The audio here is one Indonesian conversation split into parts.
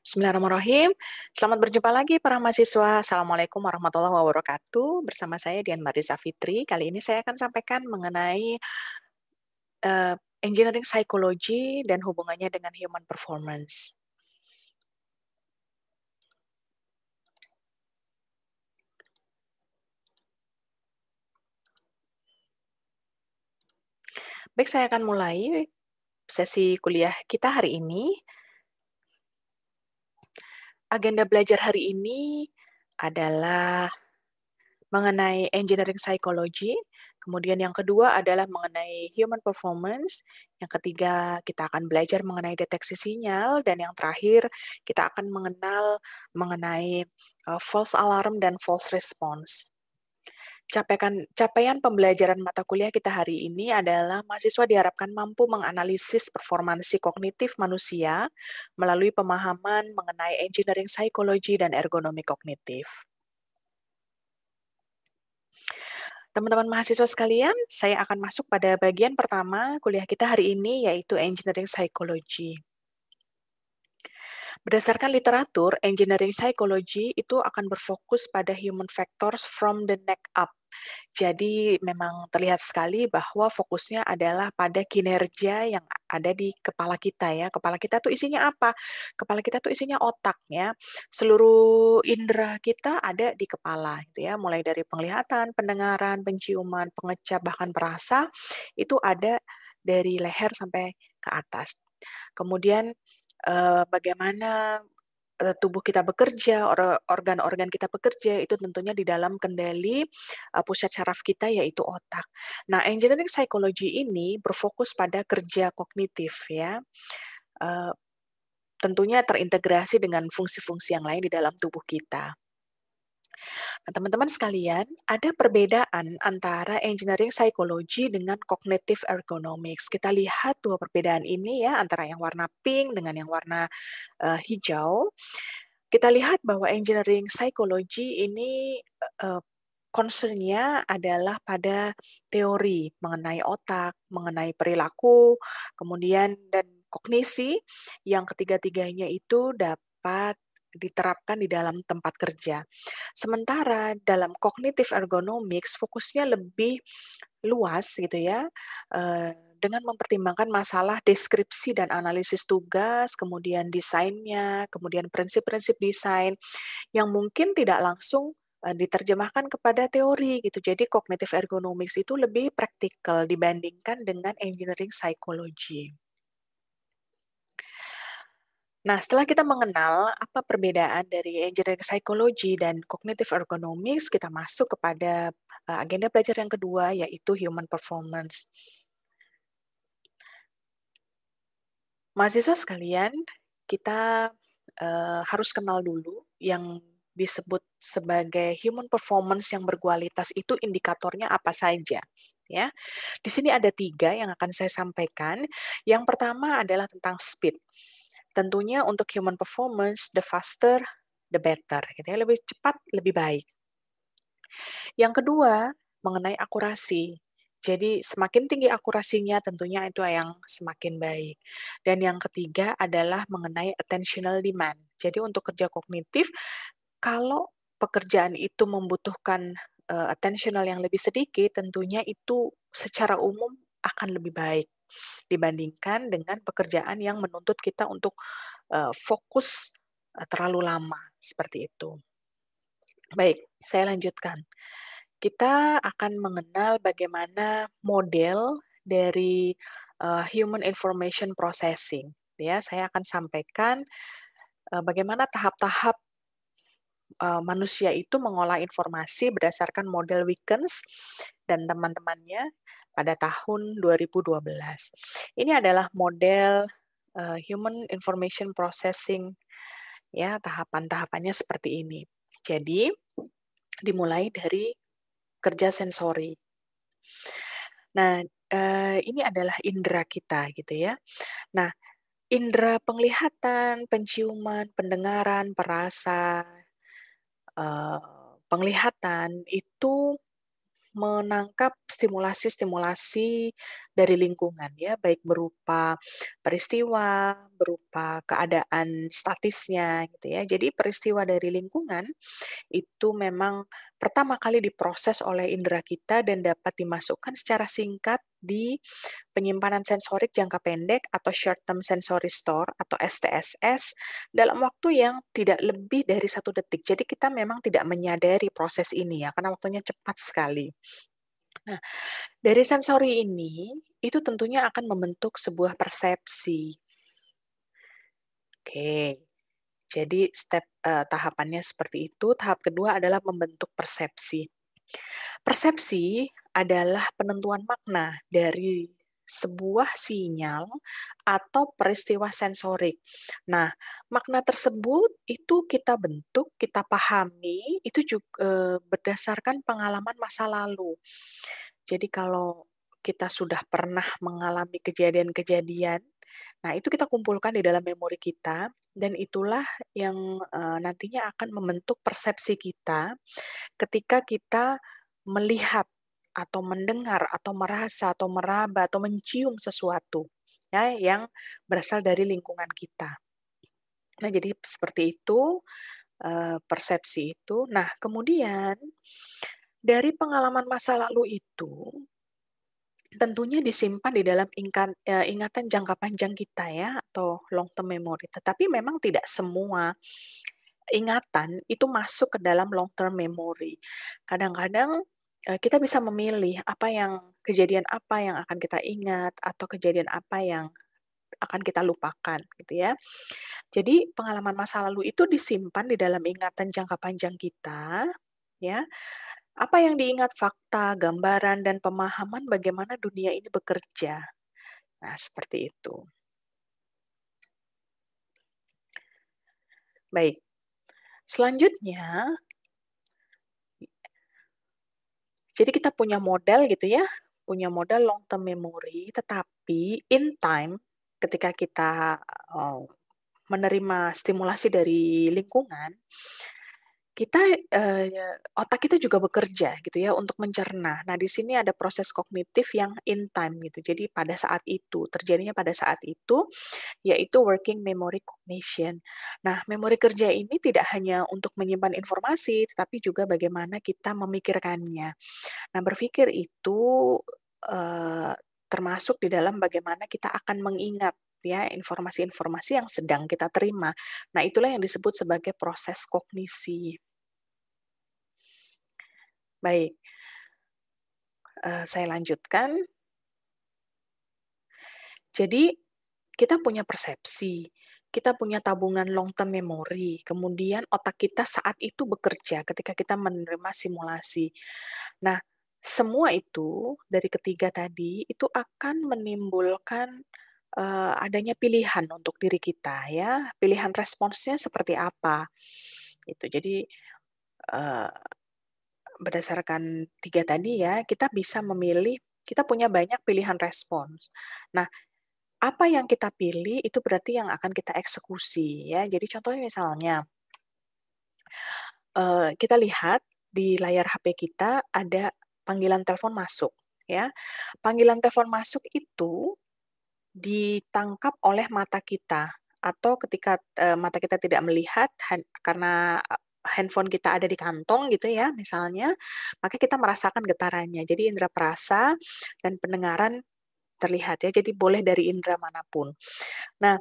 Bismillahirrahmanirrahim. Selamat berjumpa lagi para mahasiswa. Assalamualaikum warahmatullahi wabarakatuh. Bersama saya Dian Marisa Fitri. Kali ini saya akan sampaikan mengenai engineering psychology dan hubungannya dengan human performance. Baik, saya akan mulai sesi kuliah kita hari ini. Agenda belajar hari ini adalah mengenai engineering psychology, kemudian yang kedua adalah mengenai human performance, yang ketiga kita akan belajar mengenai deteksi sinyal, dan yang terakhir kita akan mengenal mengenai false alarm dan false response. Capaian pembelajaran mata kuliah kita hari ini adalah mahasiswa diharapkan mampu menganalisis performansi kognitif manusia melalui pemahaman mengenai engineering psychology dan ergonomi kognitif. Teman-teman mahasiswa sekalian, saya akan masuk pada bagian pertama kuliah kita hari ini, yaitu Engineering Psychology. Berdasarkan literatur, Engineering Psychology itu akan berfokus pada human factors from the neck up. Jadi memang terlihat sekali bahwa fokusnya adalah pada kinerja yang ada di kepala kita ya. Kepala kita tuh isinya apa? Kepala kita tuh isinya otak ya. Seluruh indera kita ada di kepala gitu ya. Mulai dari penglihatan, pendengaran, penciuman, pengecap, bahkan perasa itu ada dari leher sampai ke atas. Kemudian bagaimana tubuh kita bekerja, organ-organ kita bekerja, itu tentunya di dalam kendali pusat syaraf kita, yaitu otak. Nah, engineering psychology ini berfokus pada kerja kognitif ya. Tentunya terintegrasi dengan fungsi-fungsi yang lain di dalam tubuh kita. Nah, teman-teman sekalian, ada perbedaan antara engineering psychology dengan cognitive ergonomics. Kita lihat dua perbedaan ini ya, antara yang warna pink dengan yang warna hijau. Kita lihat bahwa engineering psychology ini concern-nya adalah pada teori mengenai otak, mengenai perilaku, kemudian dan kognisi, yang ketiga-tiganya itu dapat diterapkan di dalam tempat kerja. Sementara dalam cognitive ergonomics fokusnya lebih luas gitu ya, dengan mempertimbangkan masalah deskripsi dan analisis tugas, kemudian desainnya, kemudian prinsip-prinsip desain yang mungkin tidak langsung diterjemahkan kepada teori gitu. Jadi cognitive ergonomics itu lebih praktikal dibandingkan dengan engineering psychology. Nah, setelah kita mengenal apa perbedaan dari engineering psychology dan cognitive ergonomics, kita masuk kepada agenda belajar yang kedua, yaitu human performance. Mahasiswa sekalian, kita harus kenal dulu yang disebut sebagai human performance yang berkualitas itu indikatornya apa saja. Ya, di sini ada 3 yang akan saya sampaikan. Yang pertama adalah tentang speed. Tentunya untuk human performance, the faster, the better. Gitu ya, lebih cepat, lebih baik. Yang kedua, mengenai akurasi. Jadi semakin tinggi akurasinya tentunya itu yang semakin baik. Dan yang ketiga adalah mengenai attentional demand. Jadi untuk kerja kognitif, kalau pekerjaan itu membutuhkan attentional yang lebih sedikit, tentunya itu secara umum akan lebih baik dibandingkan dengan pekerjaan yang menuntut kita untuk fokus terlalu lama, seperti itu. Baik, saya lanjutkan. Kita akan mengenal bagaimana model dari human information processing. Ya, saya akan sampaikan bagaimana tahap-tahap manusia itu mengolah informasi berdasarkan model Wickens dan teman-temannya pada tahun 2012. Ini adalah model human information processing, ya, tahapan-tahapannya seperti ini. Jadi, dimulai dari kerja sensori. Nah, ini adalah indera kita gitu ya. Nah, indera penglihatan, penciuman, pendengaran, perasa, penglihatan itu menangkap stimulasi-stimulasi dari lingkungan ya, baik berupa peristiwa, berupa keadaan statisnya gitu ya. Jadi peristiwa dari lingkungan itu memang pertama kali diproses oleh indera kita dan dapat dimasukkan secara singkat di penyimpanan sensorik jangka pendek atau short term sensory store atau STSS dalam waktu yang tidak lebih dari 1 detik. Jadi kita memang tidak menyadari proses ini ya, karena waktunya cepat sekali. Nah, dari sensori ini, itu tentunya akan membentuk sebuah persepsi. Oke, jadi tahapannya seperti itu. Tahap kedua adalah membentuk persepsi. Persepsi adalah penentuan makna dari sebuah sinyal atau peristiwa sensorik. Nah, makna tersebut itu kita bentuk, kita pahami, itu juga berdasarkan pengalaman masa lalu. Jadi kalau kita sudah pernah mengalami kejadian-kejadian, nah itu kita kumpulkan di dalam memori kita dan itulah yang nantinya akan membentuk persepsi kita ketika kita melihat atau mendengar atau merasa atau meraba atau mencium sesuatu ya yang berasal dari lingkungan kita. Nah, jadi seperti itu persepsi itu. Nah, kemudian dari pengalaman masa lalu itu tentunya disimpan di dalam ingatan jangka panjang kita ya, atau long term memory. Tetapi memang tidak semua ingatan itu masuk ke dalam long term memory. Kadang-kadang, kita bisa memilih kejadian apa yang akan kita ingat, atau kejadian apa yang akan kita lupakan, gitu ya. Jadi pengalaman masa lalu itu disimpan di dalam ingatan jangka panjang kita, ya, apa yang diingat fakta, gambaran, dan pemahaman bagaimana dunia ini bekerja. Nah, seperti itu. Baik, selanjutnya, jadi kita punya modal gitu ya, punya modal long term memory, tetapi in time ketika kita, menerima stimulasi dari lingkungan, kita, otak kita juga bekerja gitu ya untuk mencerna. Nah, di sini ada proses kognitif yang in time gitu. Jadi pada saat itu, terjadinya pada saat itu, yaitu working memory cognition. Nah, memori kerja ini tidak hanya untuk menyimpan informasi, tetapi juga bagaimana kita memikirkannya. Nah, berpikir itu, eee, termasuk di dalam bagaimana kita akan mengingat ya informasi-informasi yang sedang kita terima. Nah, itulah yang disebut sebagai proses kognisi. Baik, saya lanjutkan. Jadi, kita punya persepsi, kita punya tabungan long term memory, kemudian otak kita saat itu bekerja ketika kita menerima simulasi. Nah, semua itu dari ketiga tadi, itu akan menimbulkan, adanya pilihan untuk diri kita ya, pilihan responsnya seperti apa, itu. Jadi, eee berdasarkan 3 tadi ya, kita bisa memilih kita punya banyak pilihan respons. Nah, apa yang kita pilih itu berarti yang akan kita eksekusi ya. Jadi contohnya misalnya, kita lihat di layar HP kita ada panggilan telepon masuk ya. Panggilan telepon masuk itu ditangkap oleh mata kita atau ketika, mata kita tidak melihat karena, handphone kita ada di kantong gitu ya misalnya, maka kita merasakan getarannya. Jadi indera perasa dan pendengaran terlihat ya, jadi boleh dari indera manapun. Nah,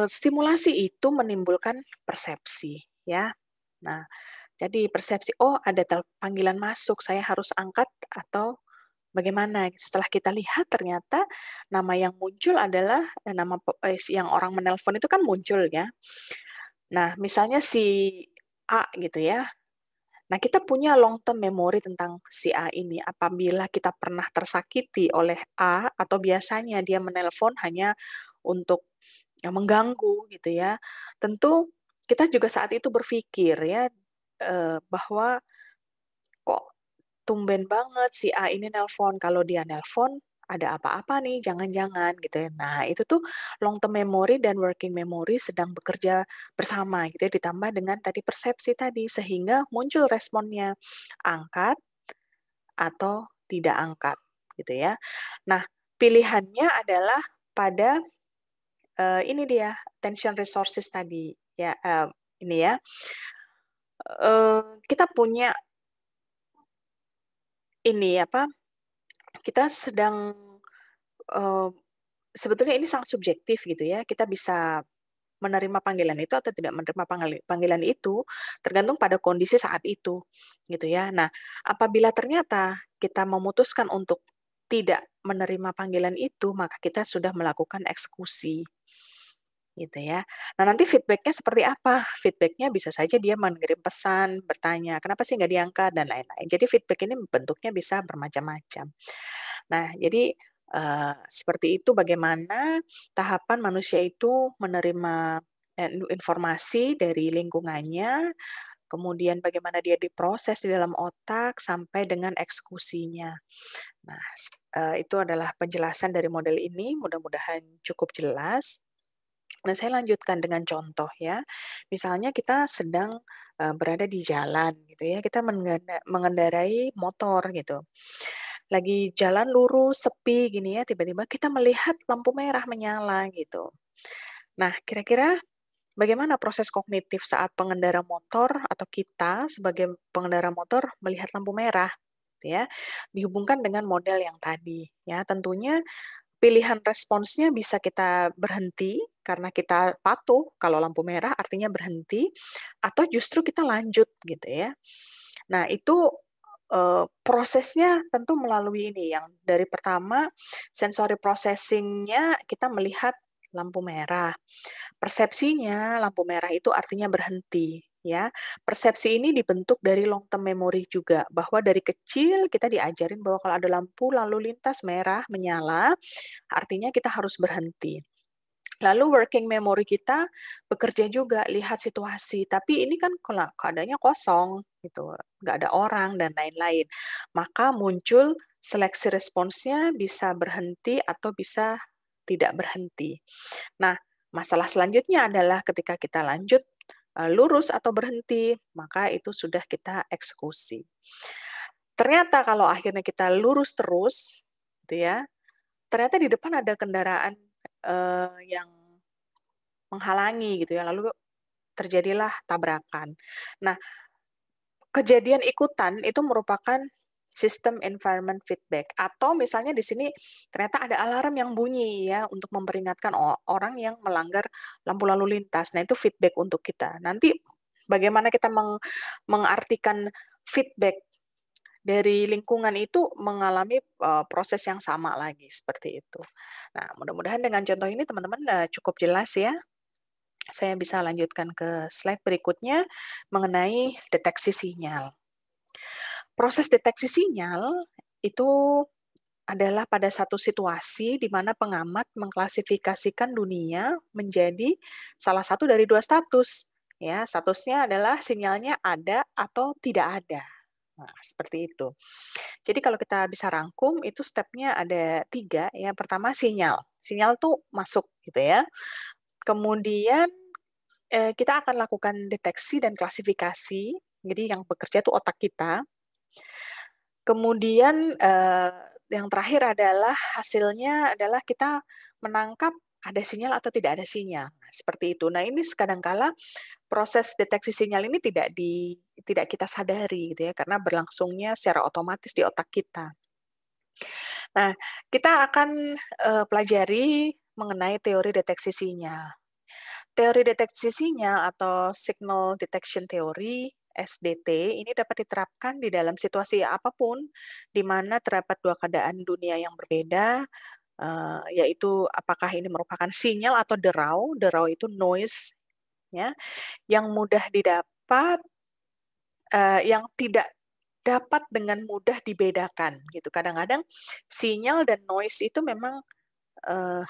stimulasi itu menimbulkan persepsi ya. Nah, jadi persepsi, "Oh ada panggilan masuk, saya harus angkat atau bagaimana?" Setelah kita lihat ternyata nama yang muncul adalah, yang orang menelpon itu kan muncul ya. Nah, misalnya si A gitu ya. Nah, kita punya long term memory tentang si A ini. Apabila kita pernah tersakiti oleh A atau biasanya dia menelpon hanya untuk, mengganggu gitu ya. Tentu kita juga saat itu berpikir ya, bahwa kok tumben banget si A ini nelpon, kalau dia nelpon ada apa-apa nih, jangan-jangan gitu ya. Nah, itu tuh long term memory dan working memory sedang bekerja bersama gitu ya, ditambah dengan tadi persepsi tadi, sehingga muncul responnya. Angkat, atau tidak angkat, gitu ya. Nah, pilihannya adalah pada ini dia attention resources tadi ya, ini ya, kita punya ini apa, kita sedang, eee, sebetulnya ini sangat subjektif gitu ya, kita bisa menerima panggilan itu atau tidak menerima panggilan itu, tergantung pada kondisi saat itu, gitu ya. Nah, apabila ternyata kita memutuskan untuk tidak menerima panggilan itu, maka kita sudah melakukan eksekusi, gitu ya. Nah, nanti feedback-nya seperti apa? Feedback-nya bisa saja dia mengirim pesan, bertanya, "Kenapa sih nggak diangkat?" Dan lain-lain. Jadi feedback ini bentuknya bisa bermacam-macam. Nah, jadi, seperti itu bagaimana tahapan manusia itu menerima, informasi dari lingkungannya, kemudian bagaimana dia diproses di dalam otak sampai dengan eksekusinya. Nah, itu adalah penjelasan dari model ini, mudah-mudahan cukup jelas. Nah, saya lanjutkan dengan contoh ya. Misalnya kita sedang, berada di jalan gitu ya, kita mengendarai motor gitu. Lagi jalan lurus, sepi gini ya, tiba-tiba kita melihat lampu merah menyala gitu. Nah, kira-kira bagaimana proses kognitif saat pengendara motor atau kita sebagai pengendara motor melihat lampu merah, gitu ya, dihubungkan dengan model yang tadi ya. Tentunya pilihan responsnya bisa kita berhenti karena kita patuh kalau lampu merah artinya berhenti, atau justru kita lanjut gitu ya. Nah itu, prosesnya tentu melalui ini yang dari pertama sensory processing-nya kita melihat lampu merah. Persepsinya lampu merah itu artinya berhenti, ya. Persepsi ini dibentuk dari long term memory juga, bahwa dari kecil kita diajarin bahwa kalau ada lampu lalu lintas merah menyala, artinya kita harus berhenti. Lalu working memory kita bekerja juga, lihat situasi, tapi ini kan kalau keadaannya kosong gitu, nggak ada orang dan lain-lain. Maka muncul seleksi responsnya bisa berhenti atau bisa tidak berhenti. Nah, masalah selanjutnya adalah ketika kita lanjut, lurus atau berhenti, maka itu sudah kita eksekusi. Ternyata kalau akhirnya kita lurus terus, gitu ya, ternyata di depan ada kendaraan, yang menghalangi gitu ya, lalu terjadilah tabrakan. Nah, kejadian ikutan itu merupakan sistem environment feedback atau misalnya di sini ternyata ada alarm yang bunyi ya untuk memperingatkan orang yang melanggar lampu lalu lintas. Nah, itu feedback untuk kita. Nanti bagaimana kita mengartikan feedback dari lingkungan itu mengalami, proses yang sama lagi seperti itu. Nah, mudah-mudahan dengan contoh ini teman-teman, cukup jelas ya. Saya bisa lanjutkan ke slide berikutnya mengenai deteksi sinyal. Proses deteksi sinyal itu adalah pada satu situasi di mana pengamat mengklasifikasikan dunia menjadi salah satu dari dua status. Ya, statusnya adalah sinyalnya ada atau tidak ada. Nah, seperti itu. Jadi kalau kita bisa rangkum itu stepnya ada tiga. Ya, pertama sinyal. Sinyal tuh masuk gitu ya. Kemudian kita akan lakukan deteksi dan klasifikasi. Jadi yang bekerja itu otak kita. Kemudian, yang terakhir adalah hasilnya adalah kita menangkap ada sinyal atau tidak ada sinyal, nah, seperti itu. Nah, ini kadangkala proses deteksi sinyal ini tidak kita sadari gitu ya, karena berlangsungnya secara otomatis di otak kita. Nah, kita akan, pelajari mengenai teori deteksi sinyal. Teori deteksi sinyal atau Signal Detection Theory, SDT, ini dapat diterapkan di dalam situasi apapun, di mana terdapat dua keadaan dunia yang berbeda, yaitu apakah ini merupakan sinyal atau derau. Derau itu noise, ya, yang mudah didapat, yang tidak dapat dengan mudah dibedakan, gitu. Kadang-kadang sinyal dan noise itu memang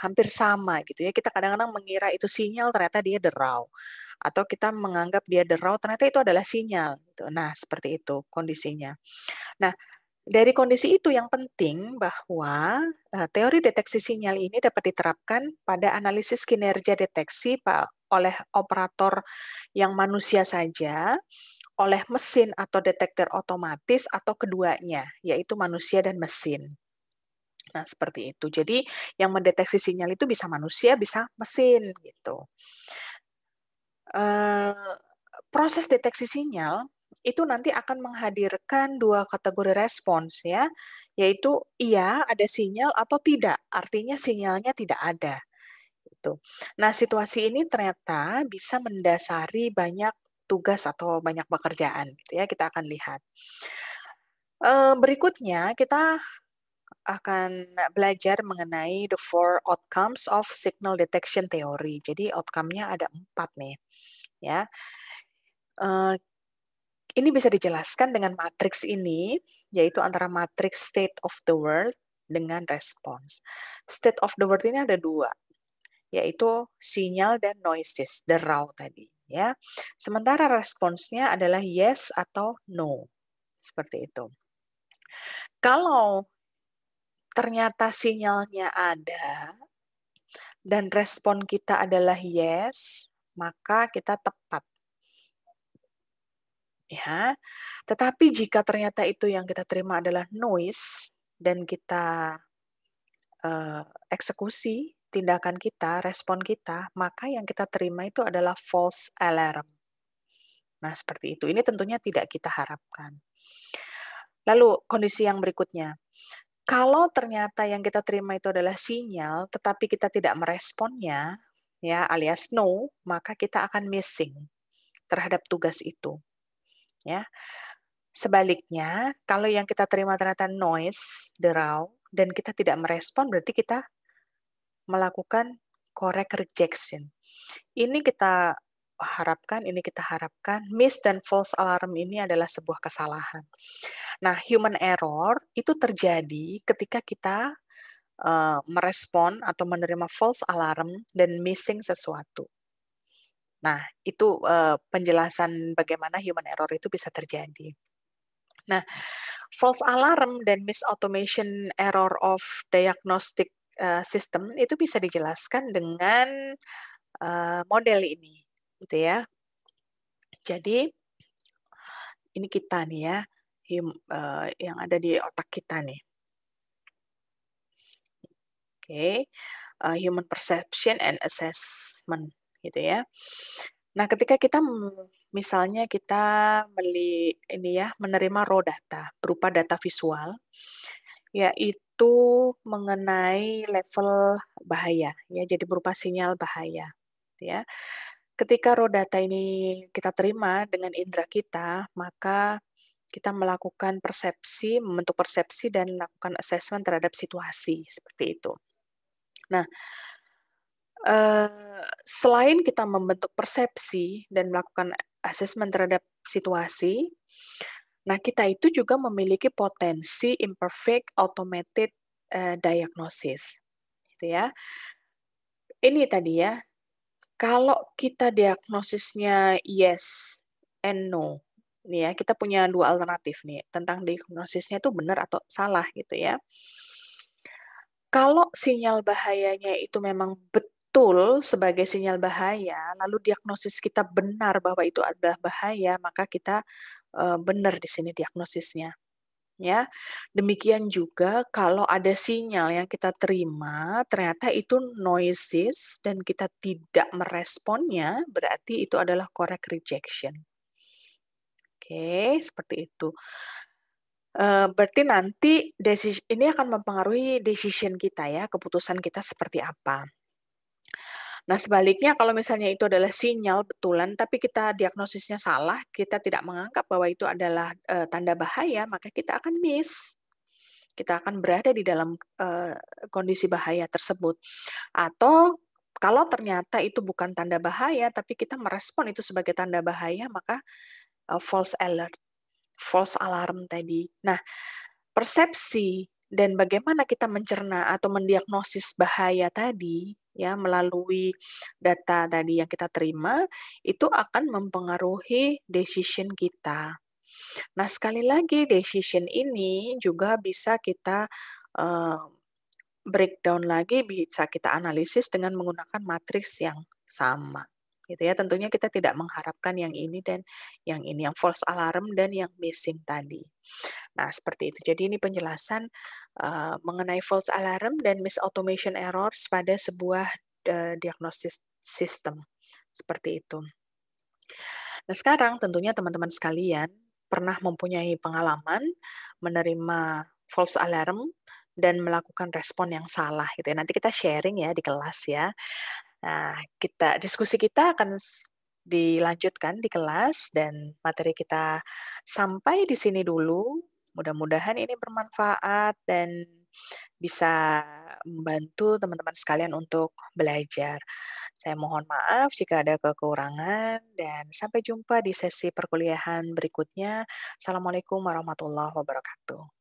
hampir sama gitu ya. Kita kadang-kadang mengira itu sinyal, ternyata dia derau. Atau kita menganggap dia derau, ternyata itu adalah sinyal gitu. Nah, seperti itu kondisinya. Nah, dari kondisi itu yang penting bahwa, teori deteksi sinyal ini dapat diterapkan pada analisis kinerja deteksi oleh operator yang manusia saja, oleh mesin atau detektor otomatis atau keduanya, yaitu manusia dan mesin. Nah, seperti itu. Jadi yang mendeteksi sinyal itu bisa manusia, bisa mesin gitu. Proses deteksi sinyal itu nanti akan menghadirkan dua kategori respons ya, yaitu iya ada sinyal atau tidak, artinya sinyalnya tidak ada. Gitu. Nah, situasi ini ternyata bisa mendasari banyak tugas atau banyak pekerjaan gitu ya, kita akan lihat. Berikutnya kita akan belajar mengenai the four outcomes of signal detection theory. Jadi outcome-nya ada 4 nih, ya. Ini bisa dijelaskan dengan matriks ini, yaitu antara matriks state of the world dengan response. State of the world ini ada 2, yaitu sinyal dan noises, the raw tadi. Ya. Sementara responsnya adalah yes atau no. Seperti itu. Kalau ternyata sinyalnya ada dan respon kita adalah yes, maka kita tepat. Ya. Tetapi jika ternyata itu yang kita terima adalah noise dan kita eksekusi tindakan kita, respon kita, maka yang kita terima itu adalah false alarm. Nah, seperti itu. Ini tentunya tidak kita harapkan. Lalu kondisi yang berikutnya. Kalau ternyata yang kita terima itu adalah sinyal, tetapi kita tidak meresponnya, ya alias no, maka kita akan missing terhadap tugas itu. Ya. Sebaliknya, kalau yang kita terima ternyata noise, derau, dan kita tidak merespon, berarti kita melakukan correct rejection. Ini kita harapkan, miss dan false alarm ini adalah sebuah kesalahan. Nah, human error itu terjadi ketika kita merespon atau menerima false alarm dan missing sesuatu. Nah, itu penjelasan bagaimana human error itu bisa terjadi. Nah, false alarm dan misautomation error of diagnostic system itu bisa dijelaskan dengan model ini, gitu ya. Jadi ini kita nih ya, yang ada di otak kita nih. Oke, human perception and assessment, gitu ya. Nah, ketika kita misalnya kita menerima raw data berupa data visual, yaitu mengenai level bahaya, ya, jadi berupa sinyal bahaya, ya. Ketika raw data ini kita terima dengan indera kita, maka kita melakukan persepsi, membentuk persepsi dan melakukan assessment terhadap situasi, seperti itu. Nah, selain kita membentuk persepsi dan melakukan assessment terhadap situasi, nah kita itu juga memiliki potensi imperfect automated diagnosis, gitu ya. Ini tadi ya, kalau kita diagnosisnya yes and no, nih ya, kita punya 2 alternatif nih tentang diagnosisnya itu benar atau salah gitu ya. Kalau sinyal bahayanya itu memang betul sebagai sinyal bahaya, lalu diagnosis kita benar bahwa itu adalah bahaya, maka kita benar di sini diagnosisnya. Ya, demikian juga kalau ada sinyal yang kita terima ternyata itu noises dan kita tidak meresponnya, berarti itu adalah correct rejection. Oke, seperti itu. Berarti nanti ini akan mempengaruhi decision kita ya, keputusan kita seperti apa. Nah, sebaliknya kalau misalnya itu adalah sinyal betulan, tapi kita diagnosisnya salah, kita tidak menganggap bahwa itu adalah tanda bahaya, maka kita akan miss. Kita akan berada di dalam kondisi bahaya tersebut. Atau kalau ternyata itu bukan tanda bahaya, tapi kita merespon itu sebagai tanda bahaya, maka false alert, false alarm tadi. Nah, persepsi dan bagaimana kita mencerna atau mendiagnosis bahaya tadi ya melalui data tadi yang kita terima itu akan mempengaruhi decision kita. Nah, sekali lagi decision ini juga bisa kita breakdown lagi, bisa kita analisis dengan menggunakan matriks yang sama gitu ya. Tentunya kita tidak mengharapkan yang ini dan yang ini, yang false alarm dan yang missing tadi. Nah, seperti itu. Jadi ini penjelasan, mengenai false alarm dan miss automation errors pada sebuah, diagnosis system, seperti itu. Nah, sekarang tentunya teman-teman sekalian pernah mempunyai pengalaman menerima false alarm dan melakukan respon yang salah gitu ya. Nanti kita sharing ya di kelas ya. Nah, diskusi kita akan dilanjutkan di kelas dan materi kita sampai di sini dulu. Mudah-mudahan ini bermanfaat dan bisa membantu teman-teman sekalian untuk belajar. Saya mohon maaf jika ada kekurangan dan sampai jumpa di sesi perkuliahan berikutnya. Assalamualaikum warahmatullahi wabarakatuh.